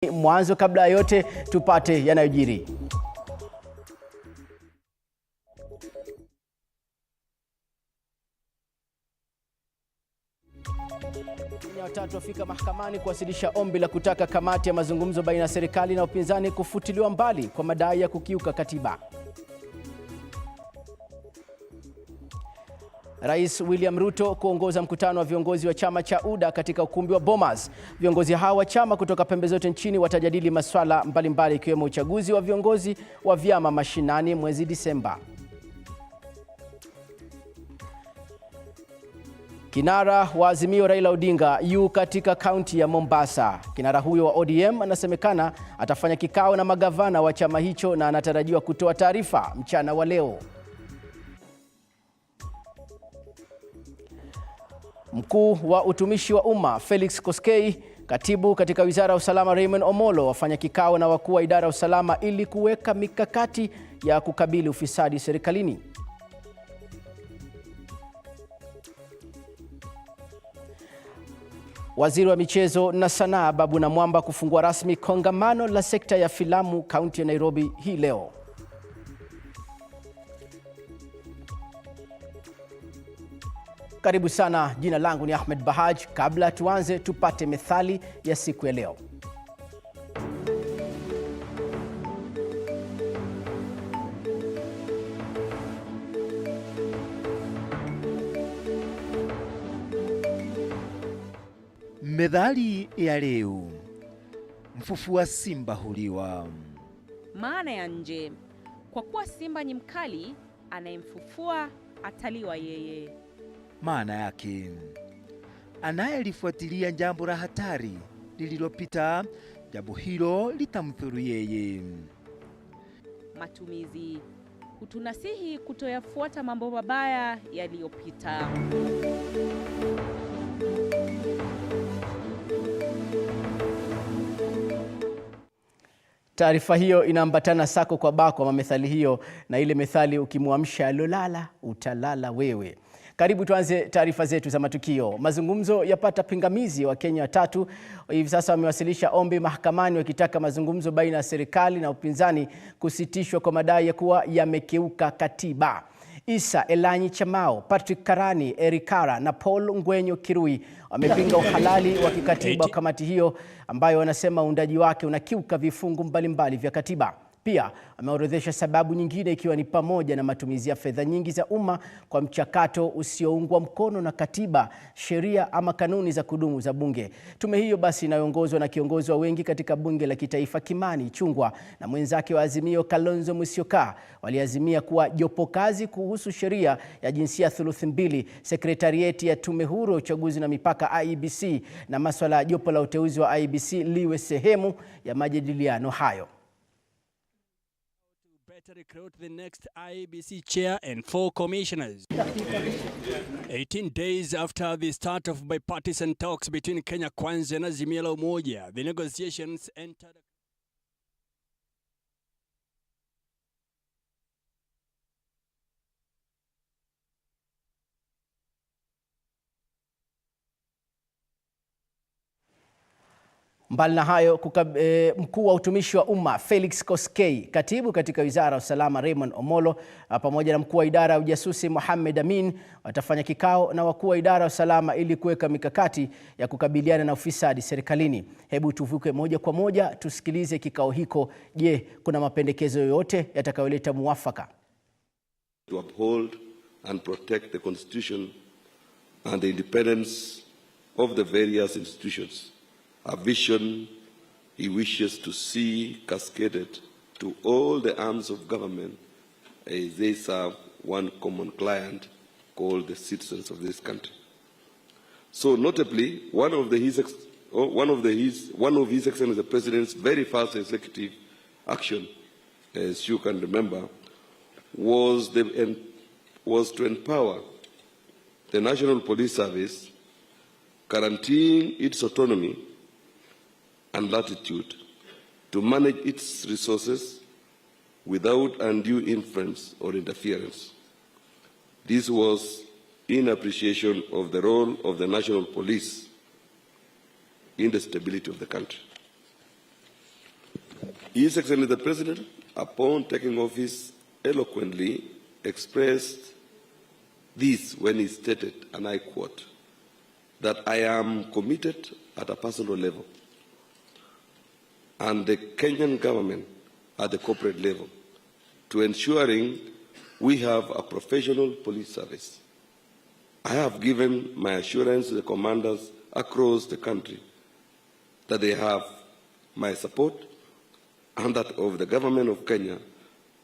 Mwanzo kabla yote tupate yanayojiri. Watatu wafika mahakamani kuwasilisha ombi la kutaka kamati ya mazungumzo baina ya serikali na upinzani kufutiliwa mbali kwa madai ya kukiuka katiba. Rais William Ruto kuongoza mkutano wa viongozi wa chama cha UDA katika ukumbi wa BOMAS. Viongozi hao wa chama kutoka pembe zote nchini watajadili masuala mbalimbali ikiwemo uchaguzi wa viongozi wa vyama mashinani mwezi Disemba. Kinara wa Azimio Raila Odinga yu katika kaunti ya Mombasa. Kinara huyo wa ODM anasemekana atafanya kikao na magavana wa chama hicho na anatarajiwa kutoa taarifa mchana wa leo. Mkuu wa utumishi wa Umma Felix Koskei, katibu katika Wizara ya Usalama Raymond Omolo wafanya kikao na wakuu wa idara ya usalama ili kuweka mikakati ya kukabili ufisadi serikalini. Waziri wa michezo na sanaa Babu na Mwamba kufungua rasmi kongamano la sekta ya filamu kaunti ya Nairobi hii leo. Karibu sana, jina langu ni Ahmed Bahaj. Kabla tuanze tupate methali ya siku ya leo. Methali ya leo. Mfufua simba huliwa. Maana ya nje. Kwa kuwa simba ni mkali, anayemfufua ataliwa yeye. Maana yake, anayelifuatilia jambo la hatari lililopita, jambo hilo litamdhuru yeye. Matumizi. Hutunasihi kutoyafuata mambo mabaya yaliyopita. Taarifa hiyo inaambatana sako kwa bako wa methali hiyo, na ile methali ukimwamsha alolala utalala wewe. Karibu tuanze taarifa zetu za matukio. Mazungumzo yapata pingamizi. Wakenya watatu hivi sasa wamewasilisha ombi mahakamani wakitaka mazungumzo baina ya serikali na upinzani kusitishwa kwa madai ya kuwa yamekeuka katiba. Isa Elanyi Chamao, Patrick Karani, Erikara na Paul Ngwenyo Kirui wamepinga uhalali wa kikatiba wa kamati hiyo ambayo wanasema uundaji wake unakiuka vifungu mbalimbali vya katiba. Pia ameorodhesha sababu nyingine ikiwa ni pamoja na matumizi ya fedha nyingi za umma kwa mchakato usioungwa mkono na katiba, sheria ama kanuni za kudumu za bunge. Tume hiyo basi inayoongozwa na kiongozi wa wengi katika bunge la kitaifa Kimani Ichung'wah na mwenzake wa Azimio Kalonzo Musyoka waliazimia kuwa jopo kazi kuhusu sheria ya jinsia thuluthi mbili, sekretarieti ya tume huru ya uchaguzi na mipaka IEBC na masuala ya jopo la uteuzi wa IEBC liwe sehemu ya majadiliano hayo. To recruit the next IEBC chair and 4 commissioners. 18 days after the start of bipartisan talks between Kenya Kwanza and Azimio Raila Odinga, the negotiations entered. Mbali na hayo, mkuu wa utumishi wa Umma Felix Koskei, katibu katika Wizara ya Usalama Raymond Omolo pamoja na mkuu wa idara ya ujasusi Mohamed Amin watafanya kikao na wakuu wa idara ya usalama ili kuweka mikakati ya kukabiliana na ufisadi serikalini. Hebu tuvuke moja kwa moja tusikilize kikao hiko. Je, kuna mapendekezo yoyote yatakayoleta muafaka? To uphold and protect the constitution and the independence of the various institutions. A vision he wishes to see cascaded to all the arms of government as they serve one common client called the citizens of this country. So notably, one of His Excellency the President's very first executive action, as you can remember, was to empower the National Police Service, guaranteeing its autonomy and latitude to manage its resources without undue influence or interference. This was in appreciation of the role of the National Police in the stability of the country. His Excellency the President, upon taking office, eloquently expressed this when he stated, and I quote, that I am committed at a personal level and the Kenyan government at the corporate level to ensuring we have a professional police service. I have given my assurance to the commanders across the country that they have my support and that of the government of Kenya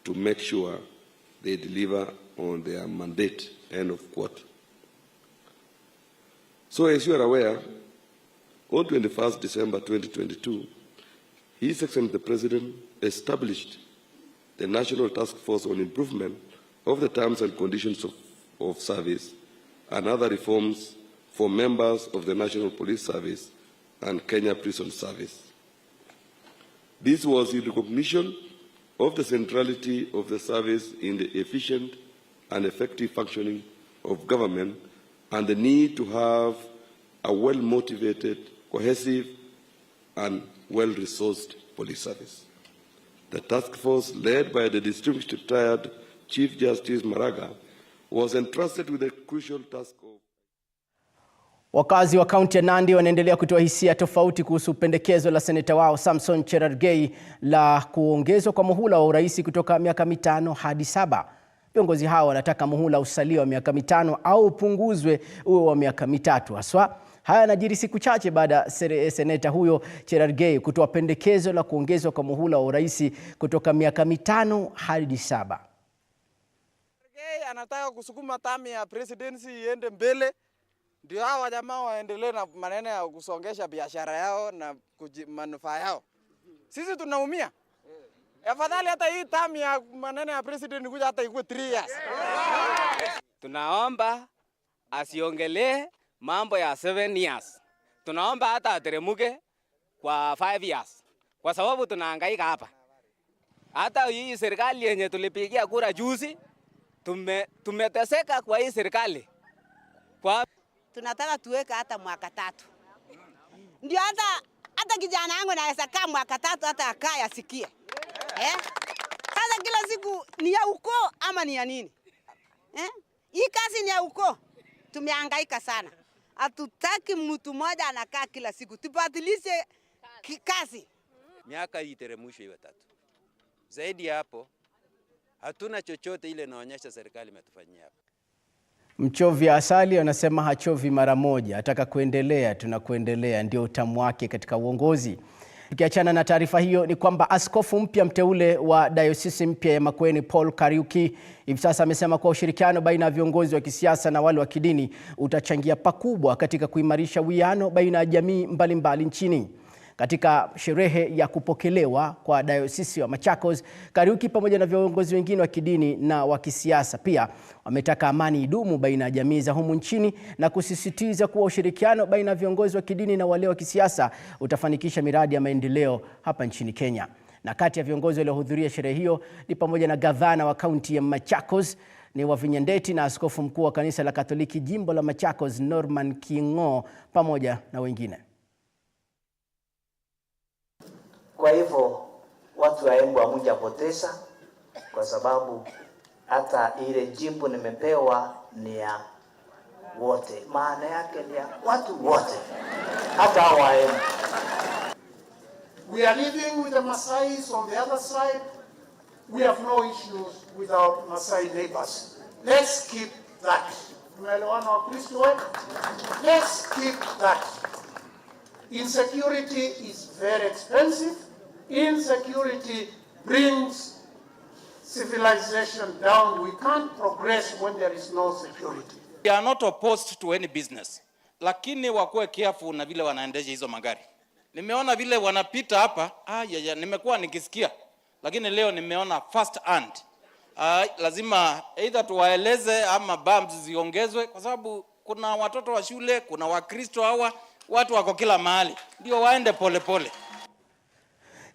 to make sure they deliver on their mandate, end of quote. So as you are aware, on 21st December 2022, His Excellency the President established the National Task Force on Improvement of the Terms and Conditions of Service and other reforms for members of the National Police Service and Kenya Prison Service. This was in recognition of the centrality of the service in the efficient and effective functioning of government and the need to have a well-motivated, cohesive, and well-resourced police service. The task force, led by the distinguished retired Chief Justice Maraga, was entrusted with the crucial task of... Wakazi wa kaunti ya Nandi wanaendelea kutoa hisia tofauti kuhusu pendekezo la seneta wao Samson Cherargei la kuongezwa kwa muhula wa urais kutoka miaka 5 hadi 7. Viongozi hao wanataka muhula usalie wa miaka 5 au upunguzwe uwe wa miaka 3 haswa. Haya yanajiri siku chache baada ya seneta huyo Cherargei kutoa pendekezo la kuongezwa kwa muhula wa urais kutoka miaka 5 hadi 7. Cherargei anataka kusukuma tamu ya presidency iende mbele. Ndio hawa jamaa waendelee na maneno ya kusongesha biashara yao na manufaa yao. Sisi tunaumia. Afadhali hata hii tamu ya maneno ya president kuja hata ikuwe 3 years. Tunaomba asiongelee mambo ya 7 years. Tunaomba hata ateremuke kwa 5 years. Kwa sababu tunahangaika hapa. Hata hii serikali yenye tulipigia kura juzi, tumeteseka kwa hii serikali. Tunataka tuweka hata mwaka 3. Ndio hata kijana yangu anaweza kaa mwaka 3 hata akae asikie. Sasa kila siku ni ya ukoo ama ni ya nini? Hii kazi ni ya ukoo. Tumehangaika sana. Hatutaki mtu mmoja anakaa kila siku. Tubadilishe kazi. Miaka hii iteremshwe iwe 3. Zaidi hapo hatuna chochote ile inaonyesha serikali imetufanyia hapa. Mchovi asali anasema hachovi mara moja, ataka kuendelea, tunakuendelea, ndio utamu wake katika uongozi. Tukiachana na taarifa hiyo ni kwamba askofu mpya mteule wa dayosisi mpya ya Makueni Paul Kariuki hivi sasa amesema kwa ushirikiano baina ya viongozi wa kisiasa na wale wa kidini utachangia pakubwa katika kuimarisha uwiano baina ya jamii mbalimbali nchini. Katika sherehe ya kupokelewa kwa dayosisi wa Machakos, Kariuki pamoja na viongozi wengine wa kidini na wa kisiasa pia wametaka amani idumu baina ya jamii za humu nchini na kusisitiza kuwa ushirikiano baina ya viongozi wa kidini na wale wa kisiasa utafanikisha miradi ya maendeleo hapa nchini Kenya. Na kati ya viongozi waliohudhuria sherehe hiyo ni pamoja na gavana wa kaunti ya Machakos ni Wavinyandeti na askofu mkuu wa kanisa la Katoliki jimbo la Machakos Norman Kingo pamoja na wengine. Kwa hivyo watu wa Embu hamjapoteza, kwa sababu hata ile jimbo nimepewa ni ya wote. Maana yake ni ya watu wote, hata wa Embu. We are living with the Maasais on the other side. We have no issues with our Maasai neighbors. Let's keep that. Let's keep that. Insecurity is very expensive. Insecurity brings civilization down. We can't progress when there is no security. We are not opposed to any business. Lakini wakuwe careful na vile wanaendesha hizo magari. Nimeona vile wanapita hapa, nimekuwa nikisikia. Lakini leo nimeona first hand. Lazima either tuwaeleze ama bumps ziongezwe kwa sababu kuna watoto wa shule, kuna Wakristo hawa, watu wako kila mahali. Ndio waende pole pole.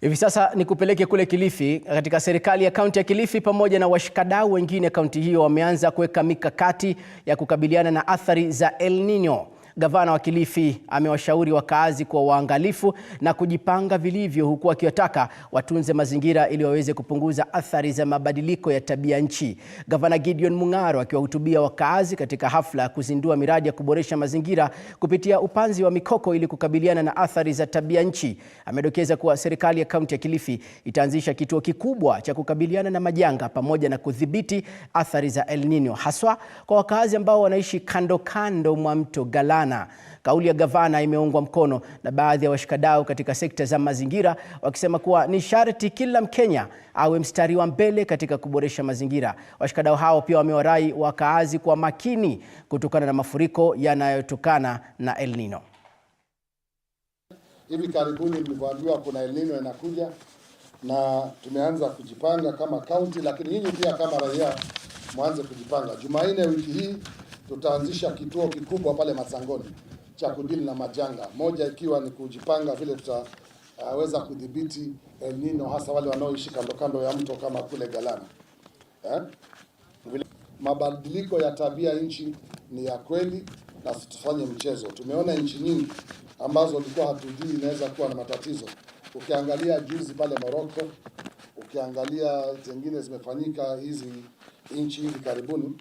Hivi sasa ni kupeleke kule Kilifi. Katika serikali ya kaunti ya Kilifi pamoja na washikadau wengine kaunti hiyo wameanza kuweka mikakati ya kukabiliana na athari za El Nino. Gavana wa Kilifi amewashauri wakaazi kuwa waangalifu na kujipanga vilivyo, huku akiwataka watunze mazingira ili waweze kupunguza athari za mabadiliko ya tabia nchi. Gavana Gideon Mung'aro akiwahutubia wakaazi katika hafla ya kuzindua miradi ya kuboresha mazingira kupitia upanzi wa mikoko ili kukabiliana na athari za tabia nchi, amedokeza kuwa serikali ya kaunti ya Kilifi itaanzisha kituo kikubwa cha kukabiliana na majanga pamoja na kudhibiti athari za El Nino, haswa kwa wakaazi ambao wanaishi kando kando mwa mto Galana. Kauli ya gavana imeungwa mkono na baadhi ya washikadau katika sekta za mazingira, wakisema kuwa ni sharti kila Mkenya awe mstari wa mbele katika kuboresha mazingira. Washikadau hao pia wamewarai wakaazi kwa makini kutokana na mafuriko yanayotokana na El Nino. Hivi karibuni mlivyoambiwa kuna El Nino inakuja, na tumeanza kujipanga kama kaunti, lakini nyinyi pia kama raia mwanze kujipanga. Jumanne wiki hii tutaanzisha kituo kikubwa pale Masangoni cha kudili na majanga. Moja ikiwa ni kujipanga vile tutaweza kudhibiti El Nino, hasa wale wanaoishi kando kando ya mto kama kule Galana. Mabadiliko ya tabia nchi ni ya kweli na tufanye mchezo. Tumeona nchi nyingi ambazo tulikuwa hatujui inaweza kuwa na matatizo. Ukiangalia juzi pale Morocco, ukiangalia zingine zimefanyika hizi nchi hivi karibuni,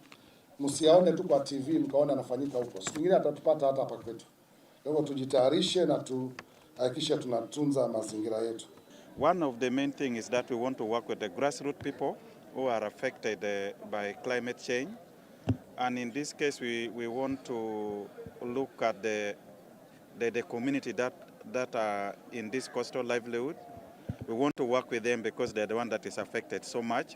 msiaone tu kwa TV mkaona nafanyika huko. Siku nyingine atatupata hata hapa kwetu. Kwa hivyo tujitayarishe na tuhakikishe tunatunza mazingira yetu. One of the main thing is that we want to work with the grassroots people who are affected by climate change. And in this case we want to look at the community that are in this coastal livelihood. We want to work with them because they're the one that is affected so much.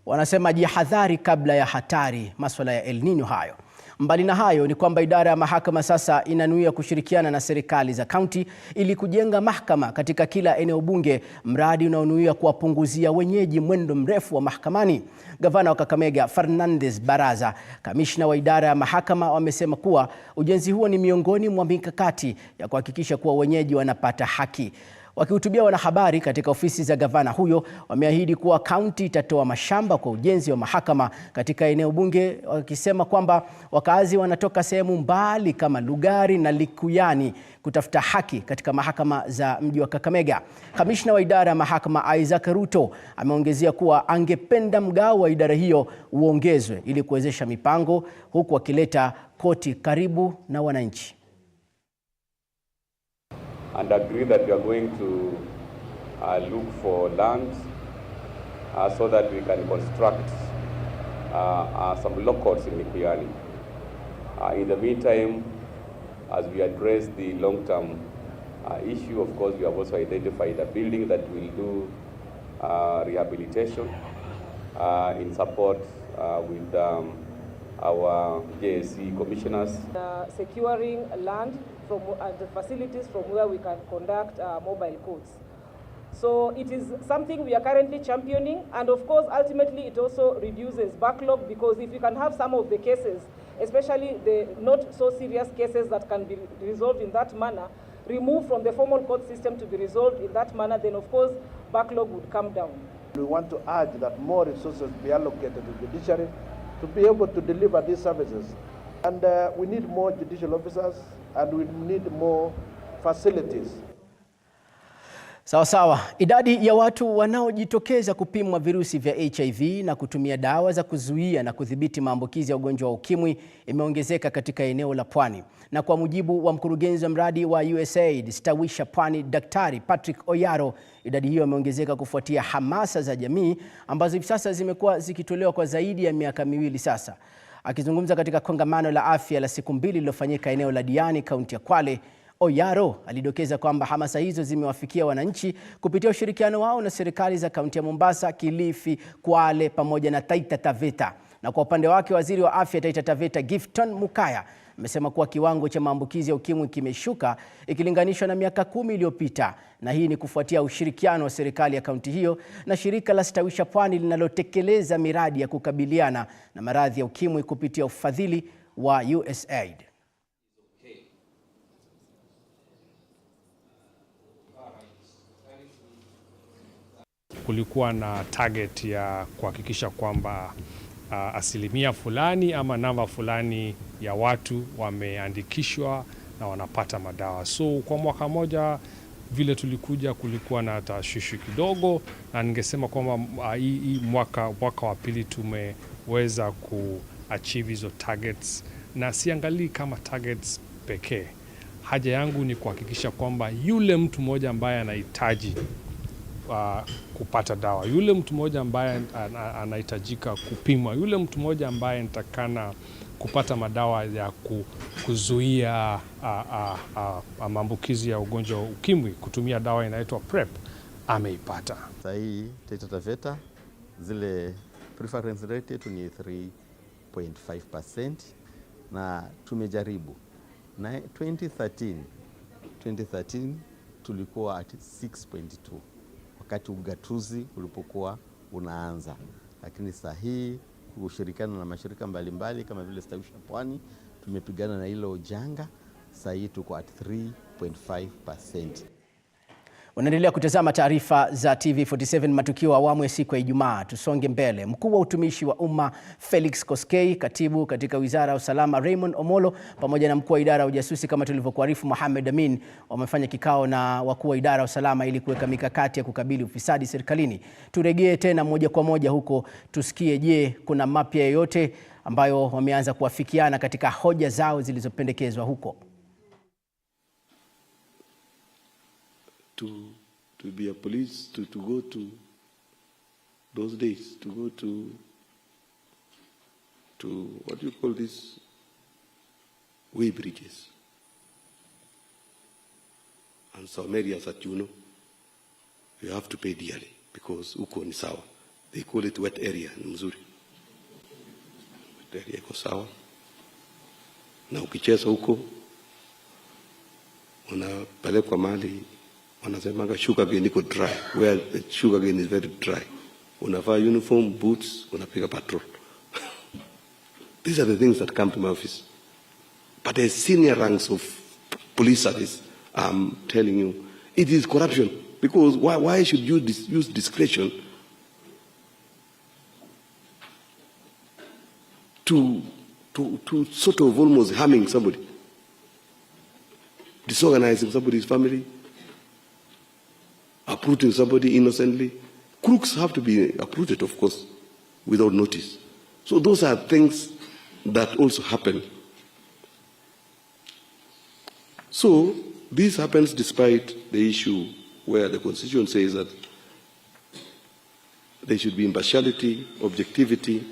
Wanasema jihadhari kabla ya hatari, masuala ya El Nino hayo. Mbali na hayo ni kwamba idara ya mahakama sasa inanuia kushirikiana na serikali za kaunti ili kujenga mahakama katika kila eneo bunge, mradi unaonuia kuwapunguzia wenyeji mwendo mrefu wa mahakamani. Gavana wa Kakamega Fernandez Baraza, kamishna wa idara ya mahakama, wamesema kuwa ujenzi huo ni miongoni mwa mikakati ya kuhakikisha kuwa wenyeji wanapata haki. Wakihutubia wanahabari katika ofisi za gavana huyo, wameahidi kuwa kaunti itatoa mashamba kwa ujenzi wa mahakama katika eneo bunge, wakisema kwamba wakazi wanatoka sehemu mbali kama Lugari na Likuyani kutafuta haki katika mahakama za mji wa Kakamega. Kamishna wa idara ya mahakama Isaac Ruto ameongezea kuwa angependa mgao wa idara hiyo uongezwe ili kuwezesha mipango, huku akileta koti karibu na wananchi. And agree that we are going to look for land so that we can construct some law courts in Likuyani. In the meantime, as we address the long-term issue, of course, we have also identified a building that will do rehabilitation in support with our JSC commissioners. Securing land from the facilities from where we can conduct mobile courts. So it is something we are currently championing, and of course ultimately it also reduces backlog, because if you can have some of the cases, especially the not so serious cases that can be resolved in that manner, removed from the formal court system to be resolved in that manner, then of course backlog would come down. We want to urge that more resources be allocated to the judiciary to be able to deliver these services. And we need more judicial officers, and we need more facilities. Sawa. Idadi ya watu wanaojitokeza kupimwa virusi vya HIV na kutumia dawa za kuzuia na kudhibiti maambukizi ya ugonjwa wa ukimwi imeongezeka katika eneo la Pwani. Na kwa mujibu wa mkurugenzi wa mradi wa USAID Stawisha Pwani, Daktari Patrick Oyaro, idadi hiyo imeongezeka kufuatia hamasa za jamii ambazo hivi sasa zimekuwa zikitolewa kwa zaidi ya miaka 2 sasa. Akizungumza katika kongamano la afya la siku 2 lililofanyika eneo la Diani, kaunti ya Kwale, Oyaro alidokeza kwamba hamasa hizo zimewafikia wananchi kupitia ushirikiano wao na serikali za kaunti ya Mombasa, Kilifi, Kwale pamoja na Taita Taveta. Na kwa upande wake, waziri wa afya Taita Taveta Gifton Mukaya amesema kuwa kiwango cha maambukizi ya ukimwi kimeshuka ikilinganishwa na miaka 10 iliyopita, na hii ni kufuatia ushirikiano wa serikali ya kaunti hiyo na shirika la Stawisha Pwani linalotekeleza miradi ya kukabiliana na maradhi ya ukimwi kupitia ufadhili wa USAID. Kulikuwa na target ya kuhakikisha kwamba asilimia fulani ama namba fulani ya watu wameandikishwa na wanapata madawa. So kwa mwaka moja vile tulikuja kulikuwa na tashwishi kidogo, na ningesema kwamba hii mwaka wa pili tumeweza kuachieve hizo targets, na siangalii kama targets pekee. Haja yangu ni kuhakikisha kwamba yule mtu mmoja ambaye anahitaji kupata dawa, yule mtu mmoja ambaye anahitajika kupimwa, yule mtu mmoja ambaye anatakana kupata madawa ya kuzuia maambukizi ya ugonjwa wa ukimwi kutumia dawa inaitwa PrEP ameipata. Sasa hii Taita Taveta zile preference rate yetu ni 3.5% na tumejaribu. Na 2013 tulikuwa at 6.2 wakati ugatuzi ulipokuwa unaanza, lakini sasa hii kushirikiana na mashirika mbalimbali kama vile Stawisha Pwani tumepigana na hilo janga. Sasa hii tuko at 3.5%. Unaendelea kutazama taarifa za TV47 Matukio awamu ya siku ya Ijumaa. Tusonge mbele. Mkuu wa utumishi wa umma Felix Koskei, katibu katika Wizara ya Usalama Raymond Omolo pamoja na mkuu wa idara ya ujasusi kama tulivyokuarifu Mohamed Amin wamefanya kikao na wakuu wa idara ya usalama ili kuweka mikakati ya kukabili ufisadi serikalini. Turegee tena moja kwa moja huko tusikie, je, kuna mapya yoyote ambayo wameanza kuafikiana katika hoja zao zilizopendekezwa huko? To be a police, to go to those days, to go to what do you call this, way bridges and some areas that you have to pay dearly because uko ni sawa. They call it wet area in Mzuri. Wet area iko sawa, na ukicheza huko unapelekwa mali wanasemanga sugar cane iko dry, where the sugar cane is very dry. Unavaa uniform, boots, unapiga patrol. These are the things that come to my office. But the senior ranks of police service, I'm telling you, it is corruption. Because why should you use discretion to sort of almost harming somebody, disorganizing somebody's family, uprooting somebody innocently? Crooks have to be uprooted, of course, without notice. So those are things that also happen. So this happens despite the issue where the Constitution says that there should be impartiality, objectivity,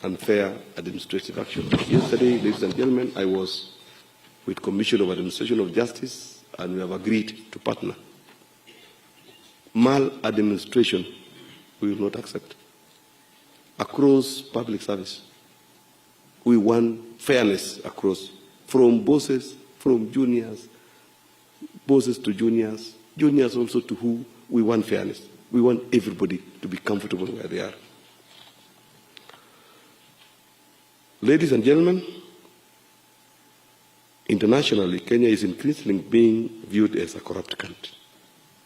and fair administrative action. Yesterday, ladies and gentlemen, I was with Commission of Administration of Justice, and we have agreed to partner. Maladministration we will not accept. Across public service, we want fairness across, from bosses, from juniors, bosses to juniors, juniors also to who. We want fairness. We want everybody to be comfortable where they are. Ladies and gentlemen, internationally, Kenya is increasingly being viewed as a corrupt country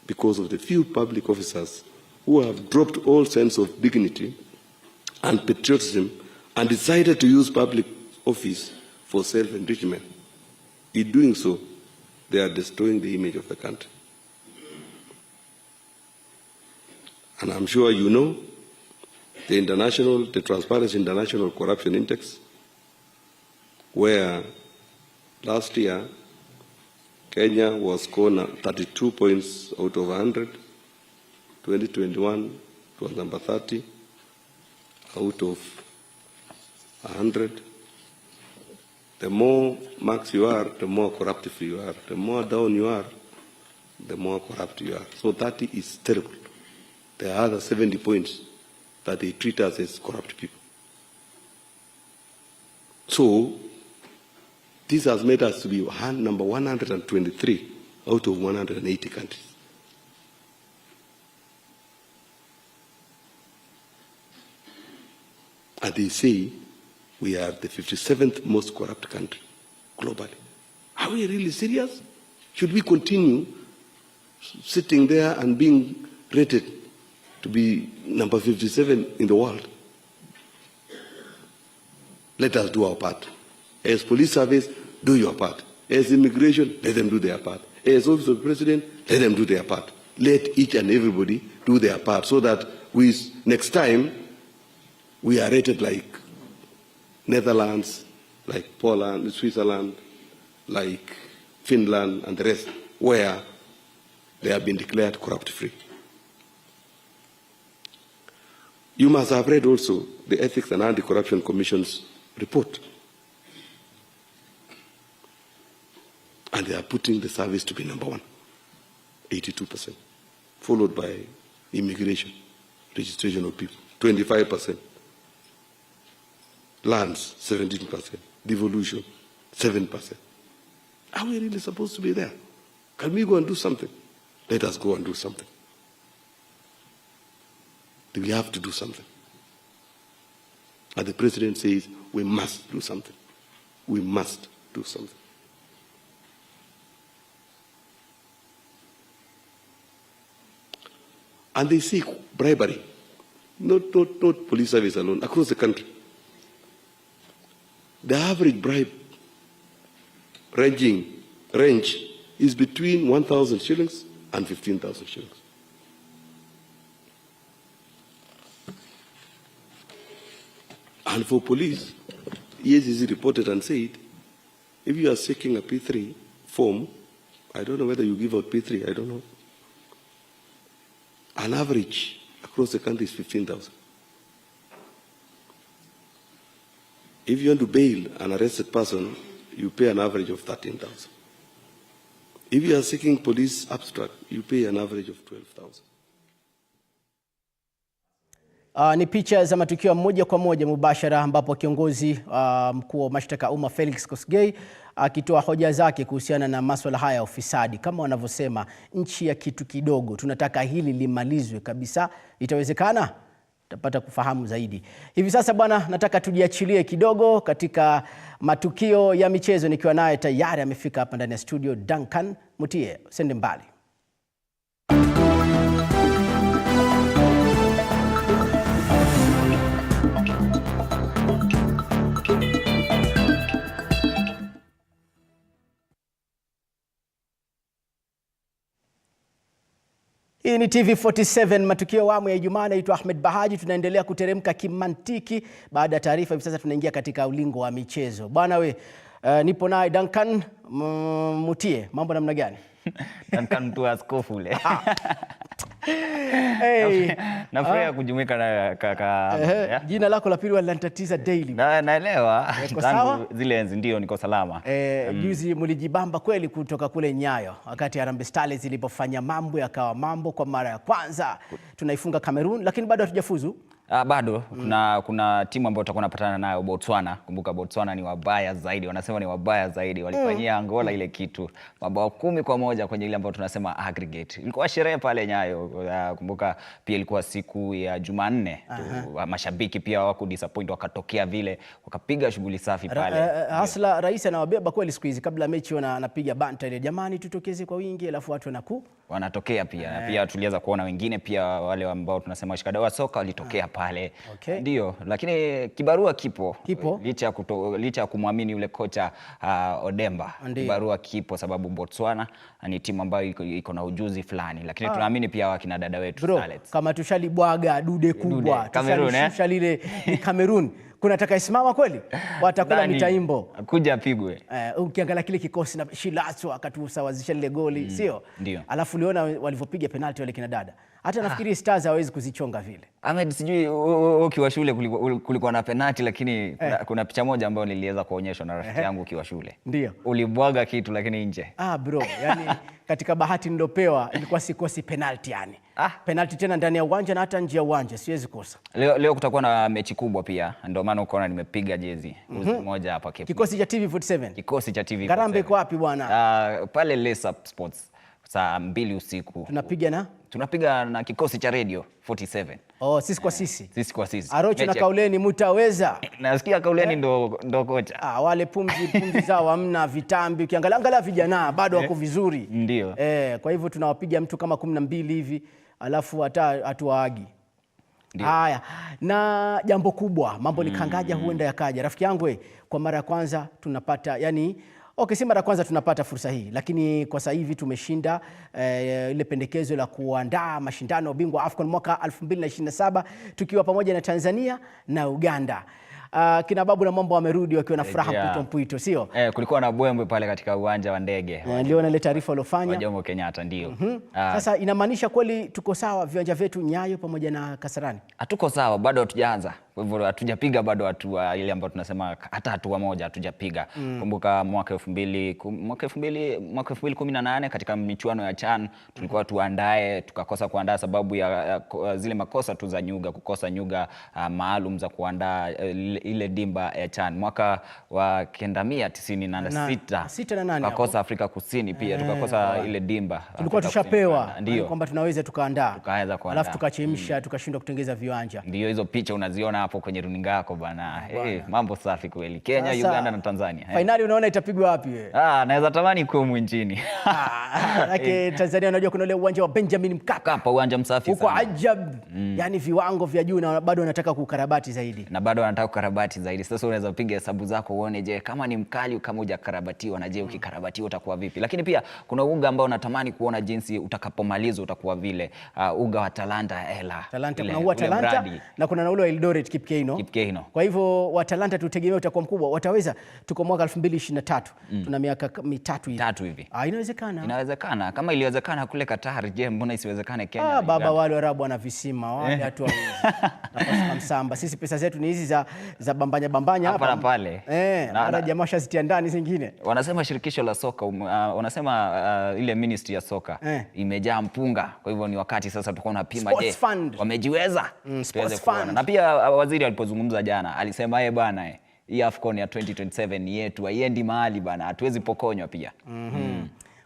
because of the few public officers who have dropped all sense of dignity and patriotism and decided to use public office for self-enrichment. In doing so, they are destroying the image of the country. And I'm sure you know the Transparency International Corruption Index, where last year Kenya was scored 32 points out of 100. 2021 it was number 30 out of 100. The more marks you are, the more corruptive you are. The more down you are, the more corrupt you are. So 30 is terrible. There are other 70 points that they treat us as corrupt people. So this has made us to be number 123 out of 180 countries. And they say we are the 57th most corrupt country globally. Are we really serious? Should we continue sitting there and being rated to be number 57 in the world? let us do our part. As police service, do your part. As immigration, let them do their part. As office of the president, let them do their part. Let each and everybody do their part so that next time we are rated like Netherlands, like Poland, Switzerland, like Finland and the rest, where they have been declared corrupt-free. You must have read also the Ethics and Anti-Corruption Commission's report. And they are putting the service to be number 1, 82%, followed by immigration, registration of people, 25%, lands, 17%, devolution, 7%. Are we really supposed to be there? Can we go and do something? Let us go and do something. We have to do something. And the president says we must do something. We must do something. And they seek bribery, not police service alone, across the country. The average bribe range is between 1,000 shillings and 15,000 shillings. And for police, EACC reported and said, if you are seeking a P3 form, I don't know whether you give out P3, I don't know. An average across the country is 15,000. If you want to bail an arrested person, you pay an average of 13,000. If you are seeking police abstract, you pay an average of 12,000. Ni picha za matukio moja kwa moja mubashara ambapo kiongozi mkuu wa mashtaka Umma Felix Koskei akitoa hoja zake kuhusiana na masuala haya ya ufisadi. Kama wanavyosema, nchi ya kitu kidogo, tunataka hili limalizwe kabisa. Itawezekana? Tutapata kufahamu zaidi. Hivi sasa bwana, nataka tujiachilie kidogo katika matukio ya michezo, nikiwa naye tayari amefika hapa ndani ya studio Duncan Mutie. Sende mbali. Hii ni TV47 matukio awamu ya Ijumaa. Naitwa Ahmed Bahaji. Tunaendelea kuteremka kimantiki. Baada ya taarifa hivi sasa tunaingia katika ulingo wa michezo. Bwana we, nipo naye Duncan Mutie. Mambo namna gani? Duncan mtu askofu ule. Hey. Nafurahia kujumuika na kaka. Jina lako la pili walanitatiza daily. Naelewa. Tangu zile enzi ndio niko salama. Juzi mlijibamba kweli kutoka kule Nyayo wakati Harambee Stars ilipofanya mambo yakawa mambo kwa mara ya kwanza. Tunaifunga Cameroon lakini bado hatujafuzu. Bado kuna timu ambayo tutakuwa tunapatana nayo, Botswana. Kumbuka Botswana ni wabaya zaidi, wanasema ni wabaya zaidi. Walifanyia Angola ile kitu mabao 10-1 kwenye ile ambayo tunasema aggregate. Ilikuwa sherehe pale Nyayo. Kumbuka pia ilikuwa siku ya Jumanne. Mashabiki pia wako disappoint, wakatokea vile, wakapiga shughuli safi pale. Hasla rais anawabeba kweli siku hizi, kabla mechi anapiga banta ile, jamani tutokeze kwa wingi, alafu watu wanatokea pia. Na pia tuliweza kuona wengine pia wale ambao tunasema washikadau wa soka walitokea pale. Ndio, lakini kibarua kipo. Licha ya kumwamini yule kocha Odemba. Kibarua kipo sababu Botswana ni timu ambayo iko na ujuzi fulani, lakini tunaamini pia wakina dada wetu Starlets. Kama tushalibwaga dude kubwa, tushalisha lile Cameroon. Kunataka isimama kweli? Watakula mitaimbo. Kuja apigwe. Ukiangalia kile kikosi na Shilatso akatusawazisha lile goli, sio? Ndio. Alafu uliona walivyopiga penalty wale kina dada. Hata nafikiri Stars hawezi kuzichonga vile. Ahmed, sijui ukiwa shule kulikuwa na penalty, lakini kuna picha moja ambayo niliweza kuonyeshwa na rafiki yangu ukiwa shule. Ndio. Ulibwaga kitu lakini nje. Bro, yani katika bahati nilopewa ilikuwa sikosi penalty yani. Penalty tena ndani ya uwanja na hata nje ya uwanja siwezi kosa. Leo kutakuwa na mechi kubwa pia, ndio maana ukaona nimepiga jezi moja hapa Cape. Kikosi cha TV47. Kikosi cha TV47. Garambe kwa wapi bwana? Pale Lesa Sports saa 2 usiku. Tunapiga na kikosi cha Radio 47. Sisi kwa sisi. Sisi kwa sisi. Arocho na Kauleni mutaweza. Nasikia Kauleni ndo kocha. Wale pumzi zao hamna vitambi. Ukiangalia vijana bado wako vizuri. Ndio. Kwa hivyo tunawapiga mtu kama 12 hivi, alafu hata hatuwaagi. Haya, na jambo kubwa, mambo ni kangaja huenda yakaja. Rafiki yangu, kwa mara ya kwanza tunapata, yani si mara ya kwanza tunapata fursa hii, lakini kwa sasa hivi tumeshinda ile pendekezo la kuandaa mashindano bingwa AFCON mwaka 2027 tukiwa pamoja na Tanzania na Uganda. Kina babu na mambo wamerudi wakiwa na furaha mpwito, sio? Kulikuwa na bwembwe pale katika uwanja wa ndege. Ndio ile taarifa waliofanya Jomo Kenyatta, ndio. Sasa inamaanisha kweli tuko sawa viwanja vyetu Nyayo pamoja na Kasarani? Hatuko sawa, bado hatujaanza. Kwa hivyo hatujapiga bado hatua ile ambayo tunasema hata hatua moja hatujapiga. Kumbuka mwaka 2018 katika michuano ya CHAN tulikuwa tuandae, tukakosa kuandaa sababu ya zile makosa tu za nyuga, kukosa nyuga maalum za kuandaa ile dimba ya CHAN. Mwaka wa 1996 tukakosa Afrika Kusini pia tukakosa ile dimba. Tulikuwa tushapewa kwamba tunaweza tukaandaa. Alafu tukachemsha, tukashindwa kutengeza viwanja. Ndio hizo picha unaziona hapo kwenye runinga yako bana. Mambo safi kweli. Kenya, Uganda na Tanzania. Finali unaona itapigwa wapi wewe? Naweza tamani kwa nchini. Lakini Tanzania unajua kuna ule uwanja wa Benjamin Mkapa, uwanja msafi sana. Uko ajab. Yani viwango vya juu na bado wanataka kukarabati zaidi. Sasa unaweza piga hesabu zako uone, je, kama ni mkali kama hujakarabatiwa, na je ukikarabatiwa utakuwa vipi? Lakini pia kuna uga ambao natamani kuona jinsi utakapomaliza utakuwa vile. Uga wa Talanta kuna uga Talanta na kuna na ule wa Eldoret Kipkeino. Kwa hivyo wa Talanta tutegemea utakuwa mkubwa. Wataweza, tuko mwaka 2023. Tuna miaka mitatu hivi. Inawezekana. Kama iliwezekana kule Qatar, je, mbona isiwezekane Kenya? Baba wale Arabu wana visima, wale watu wa Msamba. Sisi pesa zetu ni hizi za bambanya hapa na pale. Na jamaa shazitia ndani zingine. Wanasema shirikisho la soka, wanasema ile ministry ya soka imejaa mpunga. Kwa hivyo ni wakati sasa tuko tunapima, je, wamejiweza? Na pia waziri alipozungumza jana alisema bwana, hii AFCON ya 2027 ni yetu, haiendi mahali bana, hatuwezi pokonywa pia.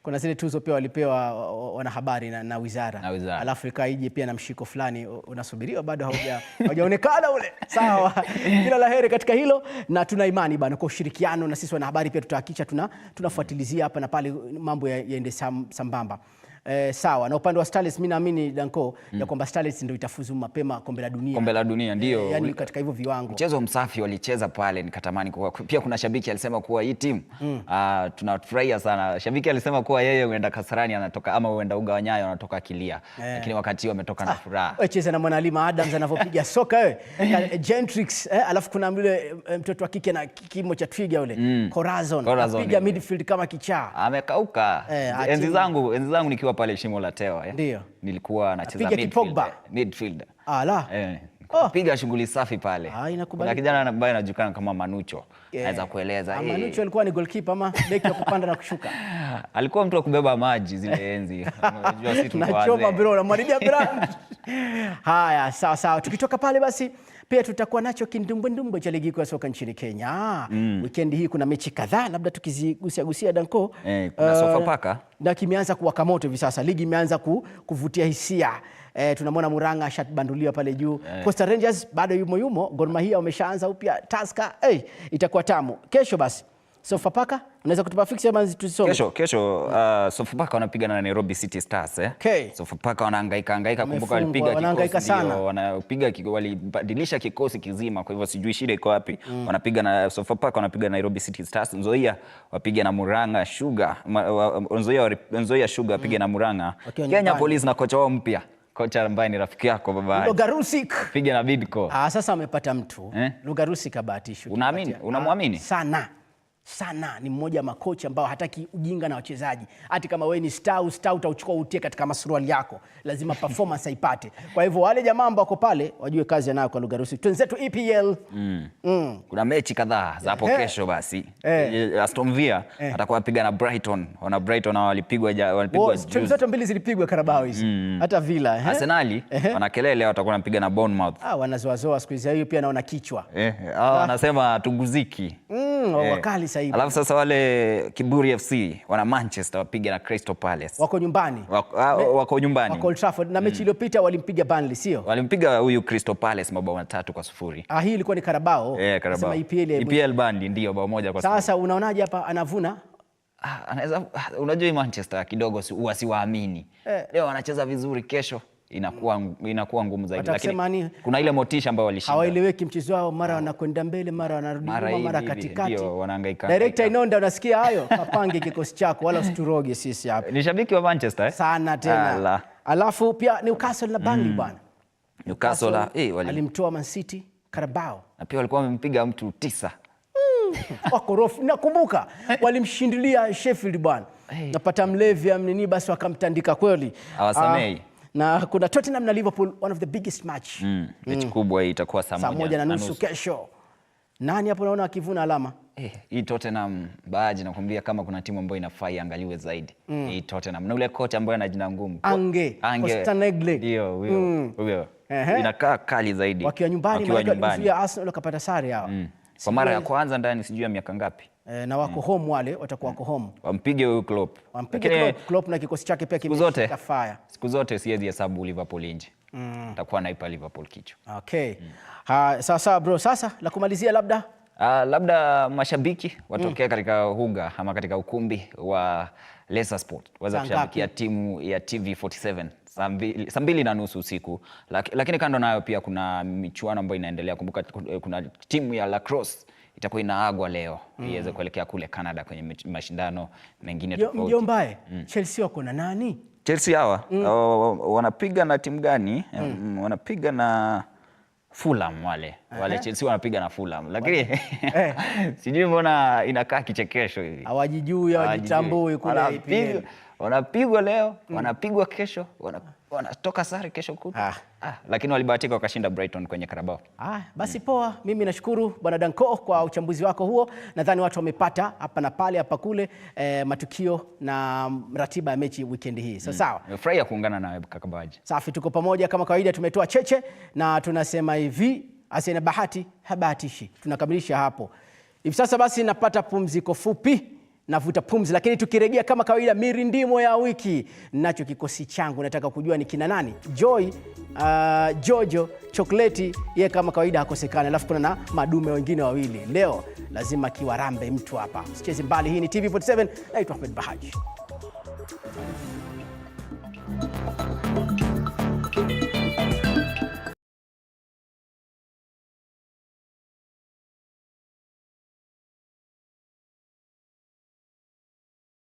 Kuna zile tuzo pia walipewa wanahabari na wizara. Alafu ikaije pia na mshiko fulani unasubiriwa, bado haujaonekana ule. Sawa. Kila laheri katika hilo, na tuna imani bana kwa ushirikiano na sisi wanahabari pia tutahakikisha tunafuatilizia hapa na pale mambo yaende sambamba. Sawa, na upande wa Starlets mimi naamini Danko ya kwamba Starlets ndio itafuzu mapema kombe la dunia. Ndio. Yani katika hivyo viwango. Mchezo msafi walicheza pale, nikatamani pia kuna shabiki alisema kuwa hii timu tunafurahia sana. Shabiki alisema kuwa yeye huenda Kasarani anatoka ama huenda uga wa Nyayo anatoka akilia. Lakini wakati ametoka na furaha. Cheza na Mwanalima Adams anavyopiga soka Gentrix, alafu kuna yule mtoto wa kike na kimo cha twiga yule Corazon apiga midfield kama kichaa. Amekauka. Enzi zangu nikiwa pale Shimo la Tewa, ndio nilikuwa nacheza midfield. Piga shughuli safi pale. Kuna kijana ambaye anajulikana kama Manucho. Naweza kueleza. Manucho alikuwa ni goalkeeper ama beki wa kupanda na kushuka? Alikuwa mtu wa kubeba maji zile enzi. Unajua sisi tulikuwa nachoma bro na Maridia brand. Haya, sawa. Tukitoka pale basi pia tutakuwa nacho kindumbwe cha ligi kuu ya soka nchini Kenya. Weekend hii kuna mechi kadhaa, labda tukizigusia Danko. Kuna Sofapaka na kimeanza kuwaka moto hivi sasa. Ligi imeanza kuvutia hisia. Tunamwona Murang'a shatbanduliwa pale juu. Coastal Rangers bado yumo. Gor Mahia wameshaanza upya. Tusker itakuwa tamu. Kesho basi Sofapaka unaweza kutupa fix ama tusome? Kesho Sofapaka wanapiga na Nairobi City Stars. Sofapaka wanahangaika, kumbuka walibadilisha kikosi kizima, kwa hivyo sijui shida iko wapi. Sofapaka wanapiga na Nairobi City Stars. Nzoia wapiga na Murang'a Sugar. Nzoia Sugar wapiga na Murang'a. Kenya Police na kocha wao mpya. Kocha ambaye ni rafiki yako baba. Lugarusik. Piga na Bidco. Sasa amepata mtu. Lugarusik abahatisha. Unaamini? Unamwamini? Sana ni mmoja wa makocha ambao hataki ujinga na wachezaji. Hata kama wewe ni star utachukua utie katika masuruali yako, lazima performance aipate. Kwa hivyo wale jamaa ambao wako pale wajue kazi yanayo kwa Lugarusi. Twenzetu EPL. Kuna mechi kadhaa za hapo kesho basi. Aston Villa atakuwa apiga na Brighton. Brighton walipigwa timu zote mbili zilipigwa Carabao hizi. Hata Villa. Arsenal wana kelele watakuwa wanapiga na Bournemouth. Wanazoazoa siku hizi, hiyo pia naona kichwa. Wanasema tuguziki. Wakali sasa hivi. Alafu sasa wale Kiburi FC wana Manchester wapiga na Crystal Palace. Wako nyumbani. Wako nyumbani. Wako Old Trafford. Na mechi iliyopita walimpiga Burnley, sio? Walimpiga huyu Crystal Palace mabao 3-0. Hii ilikuwa ni Carabao. Carabao. EPL Burnley ndio bao 1-0. Sasa unaonaje hapa anavuna? Anaweza, unajua Manchester kidogo wasiwaamini. Leo wanacheza vizuri, kesho inakuwa ngumu zaidi, lakini kuna ile motisha ambayo walishinda. Hawaeleweki mchezo wao, mara wanakwenda mbele, mara wanarudi nyuma, mara katikati. Ndio wanahangaika. Director Inonda, unasikia hayo? Kapange kikosi chako wala usituroge sisi hapa. Ni shabiki wa Manchester sana tena. Alafu pia Newcastle na Burnley bwana. Newcastle alimtoa Man City Carabao. Na pia walikuwa wamempiga mtu 9. Wakorofi. Nakumbuka walimshindilia Sheffield bwana. Napata mlevi amnini basi wakamtandika kweli. Hawasamei. Na kuna Tottenham na Liverpool, one of the biggest match. Mechi kubwa hii itakuwa saa 1:30 kesho. Nani hapo naona akivuna alama? Hii Tottenham baadhi nakwambia kama kuna timu ambayo inafaa iangaliwe zaidi. Hii Tottenham. Na ule kocha ambaye ana jina ngumu. Costanegle. Ndio, huyo. Inakaa kali zaidi. Wakiwa nyumbani ya Arsenal wakapata sare hao. Kwa mara ya kwanza ndani sijui ya miaka ngapi. Na wako home wale, watakuwa wako home. Wampige huyo Klopp. Klopp na kikosi chake pia kimeshika fire. Siku zote siwezi hesabu Liverpool nje. Takuwa naipa Liverpool kichwa. Okay. Sasa bro, sasa la kumalizia labda mashabiki watokea katika huga ama katika ukumbi wa Leicester Sport waweza kushabikia timu ya TV47 saa 2:30 usiku. Lakini kando nayo pia kuna michuano ambayo inaendelea. Kumbuka kuna timu ya lacrosse itakuwa inaagwa leo iweze kuelekea kule Canada kwenye mashindano mengine tofauti. Mjombae, Chelsea wako na nani? Chelsea hawa wanapiga na timu gani? Wanapiga na Fulham wale. Chelsea wanapiga na Fulham. Lakini sijui mbona inakaa kichekesho hivi. Hawajijui, hawajitambui kule IPL. Wanapigwa leo, wanapigwa kesho, wanatoka sare kesho kutwa. Lakini walibahatika wakashinda Brighton kwenye Carabao. Basi poa, mimi nashukuru Bwana Danko kwa uchambuzi wako huo. Nadhani watu wamepata hapa na pale hapa kule matukio na ratiba ya mechi weekend hii. Sawa. Nimefurahia kuungana nawe kaka Baji. Safi, tuko pamoja kama kawaida, tumetoa cheche na tunasema hivi, asiye na bahati habahatishi. Tunakamilisha hapo. Hivi sasa basi napata pumziko fupi. Navuta pumzi, lakini tukirejea kama kawaida mirindimo ya wiki, nacho kikosi changu nataka kujua ni kina nani. Jojo, Chocolate, yeye kama kawaida hakosekana. Alafu kuna na madume wengine wawili. Leo lazima kiwarambe mtu hapa. Usicheze mbali, hii ni TV47, naitwa Ahmed Bahaji.